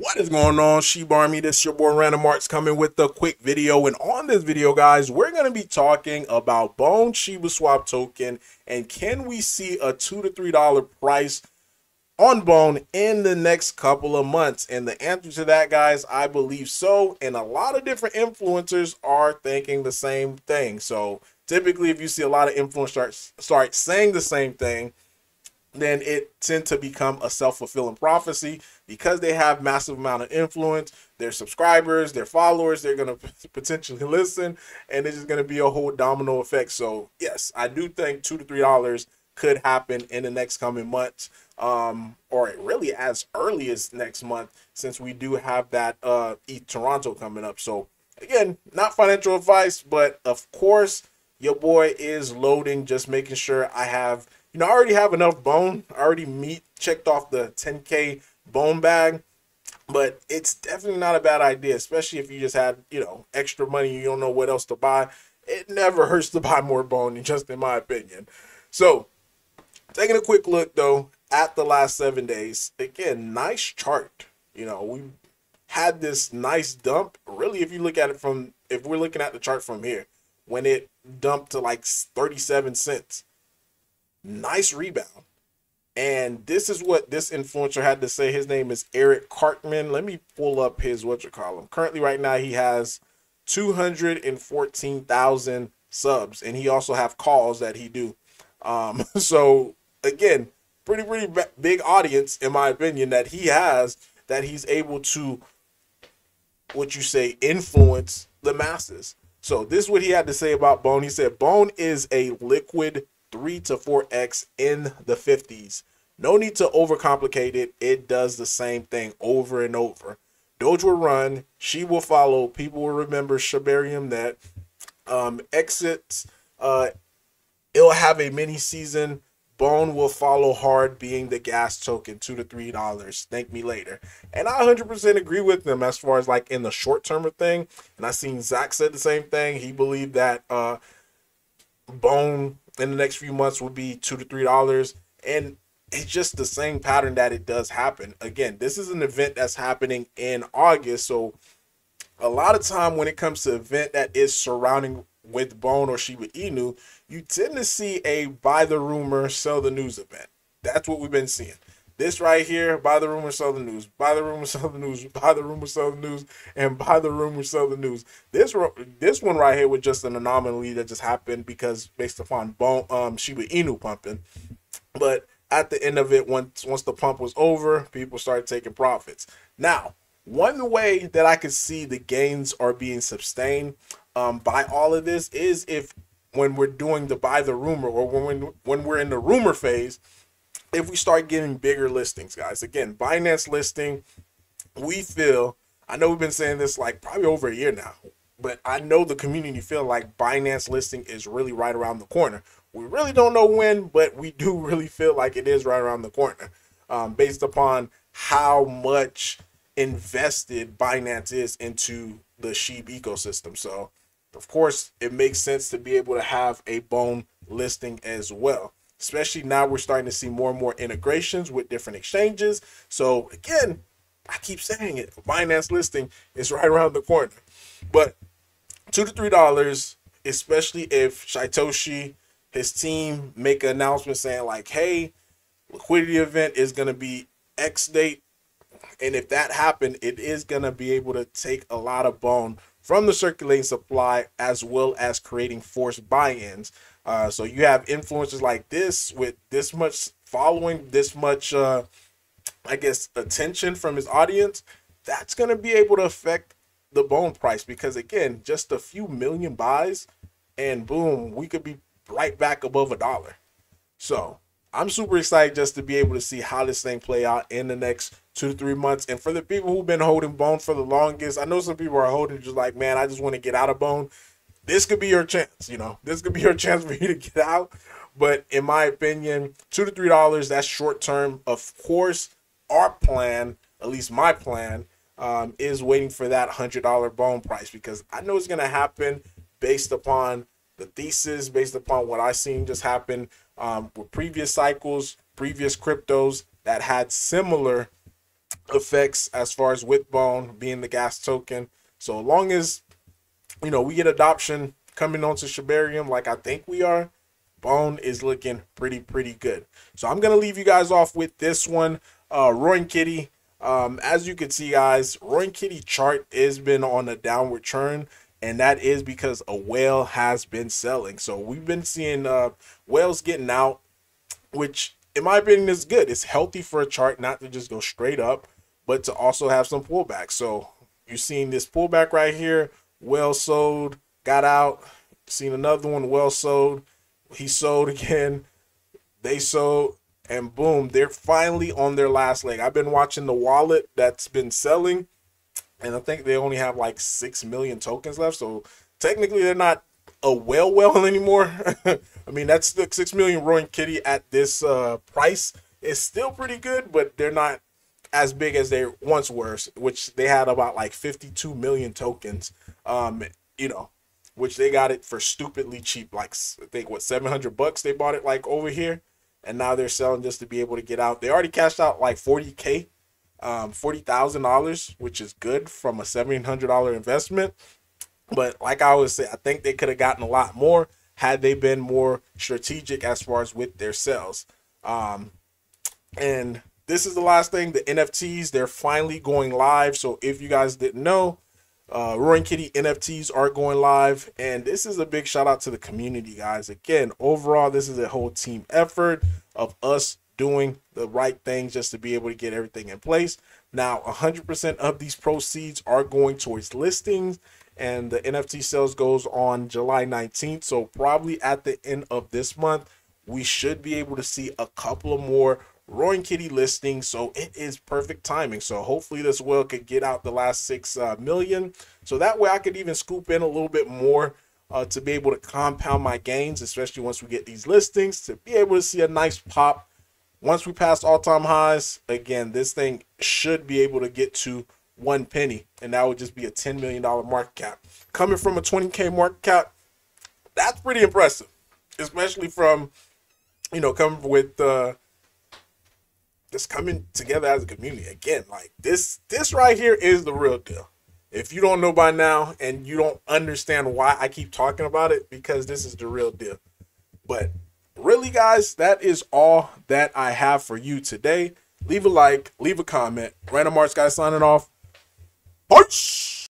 What is going on, Shiba Army? This is your boy Random Arts coming with a quick video. And on this video, guys, we're going to be talking about Bone Shibaswap token and can we see a $2 to $3 price on Bone in the next couple of months? And the answer to that, guys, I believe so. And a lot of different influencers are thinking the same thing. So typically, if you see a lot of influencers start saying the same thing, then it tends to become a self-fulfilling prophecy because they have massive amount of influence. Their subscribers, their followers, they're going to potentially listen, and it's just going to be a whole domino effect. So yes, I do think $2 to $3 could happen in the next coming months, or really as early as next month, since we do have that ETH Toronto coming up. So again, not financial advice, but of course your boy is loading, just making sure I have, I already have enough bone. I already checked off the 10K bone bag, but it's definitely not a bad idea, especially if you just had, extra money, you don't know what else to buy. It never hurts to buy more bone, just in my opinion. So taking a quick look though at the last 7 days, again, nice chart. We had this nice dump. Really, if you look at it if we're looking at the chart from here, when it dumped to like 37 cents. Nice rebound. And this is what this influencer had to say. His name is Eric Cartman. Let me pull up his currently right now he has 214,000 subs, and he also have calls that he do. So again, pretty big audience in my opinion that he has, that he's able to influence the masses. So this is what he had to say about Bone. He said Bone is a liquid 3 to 4x in the 50s. No need to overcomplicate it. It does the same thing over and over. Doge will run, she will follow. People will remember shibarium that exits. It'll have a mini season. Bone will follow hard, being the gas token, $2 to $3. Thank me later. And I 100% agree with them as far as like in the short term of thing. And I seen Zach said the same thing. He believed that Bone in the next few months will be $2 to $3, and it's just the same pattern that it does happen. Again, this is an event that's happening in August, so a lot of time when it comes to event that is surrounding with Bone or Shiba Inu, you tend to see a buy the rumor, sell the news event. That's what we've been seeing. This right here, buy the rumor, sell the news, buy the rumor, sell the news, buy the rumor, sell the news, and buy the rumor, sell the news. This one right here was just an anomaly that just happened because based upon Shiba Inu pumping. But at the end of it, once the pump was over, people started taking profits. Now, one way that I could see the gains are being sustained by all of this is if when we're doing the buy the rumor, or when we're in the rumor phase, if we start getting bigger listings, guys. Again, Binance listing, we feel, I know we've been saying this like probably over a year now, but I know the community feel like Binance listing is really right around the corner. We really don't know when, but we do really feel like it is right around the corner, based upon how much invested Binance is into the SHIB ecosystem. So of course it makes sense to be able to have a Bone listing as well. Especially now we're starting to see more and more integrations with different exchanges. So again, I keep saying it, Binance listing is right around the corner. But $2 to $3, especially if Satoshi, his team, make an announcement saying like, hey, liquidity event is going to be X date. And if that happened, it is going to be able to take a lot of Bone from the circulating supply, as well as creating forced buy-ins. So you have influencers like this with this much following, this much, I guess, attention from his audience. That's going to be able to affect the Bone price because, again, just a few million buys and boom, we could be right back above $1. So I'm super excited just to be able to see how this thing play out in the next 2 to 3 months. And for the people who've been holding Bone for the longest, I know some people are holding just like, man, I just want to get out of Bone. This could be your chance, this could be your chance for you to get out. But in my opinion, $2 to $3, that's short term. Of course, our plan, at least my plan, is waiting for that $100 Bone price, because I know it's going to happen based upon the thesis, based upon what I've seen just happen with previous cycles, previous cryptos that had similar effects as far as with Bone being the gas token. So long as, you know, we get adoption coming onto Shibarium like I think we are, Bone is looking pretty good. So I'm gonna leave you guys off with this one. Roaring Kitty. As you can see, guys, Roaring Kitty chart has been on a downward turn, and that is because a whale has been selling. So we've been seeing whales getting out, which in my opinion is good. It's healthy for a chart not to just go straight up, but to also have some pullback. So you're seeing this pullback right here. Whale sold, got out. Seen another one, whale sold. He sold again. They sold, and boom, they're finally on their last leg. I've been watching the wallet that's been selling, and I think they only have like 6 million tokens left. So technically, they're not a whale anymore. I mean, that's the 6 million Roaring Kitty at this price is still pretty good, but they're not as big as they once were, which they had about like 52 million tokens. You know, which they got it for stupidly cheap, like I think what, $700 they bought it like over here, and now they're selling just to be able to get out. They already cashed out like 40K, $40,000, which is good from a $1,700 investment. But like I always say, I think they could have gotten a lot more had they been more strategic as far as with their sales. And this is the last thing, the NFTs, they're finally going live. So if you guys didn't know, Roaring Kitty NFTs are going live, and this is a big shout out to the community, guys. Again, overall, this is a whole team effort of us doing the right things just to be able to get everything in place. Now, 100% of these proceeds are going towards listings, and the NFT sales goes on July 19th. So probably at the end of this month, we should be able to see a couple of more Roaring Kitty listing, so it is perfect timing. So hopefully this whale could get out the last 6 million, so that way I could even scoop in a little bit more to be able to compound my gains, especially once we get these listings, to be able to see a nice pop. Once we pass all-time highs, again, this thing should be able to get to 1 penny, and that would just be a $10 million market cap. Coming from a 20K market cap, that's pretty impressive, especially from, you know, coming with just coming together as a community. Again, like this right here is the real deal. If you don't know by now and you don't understand why I keep talking about it, because this is the real deal. But really, guys, that is all that I have for you today. Leave a like, leave a comment. Random Arts guy signing off. Peace.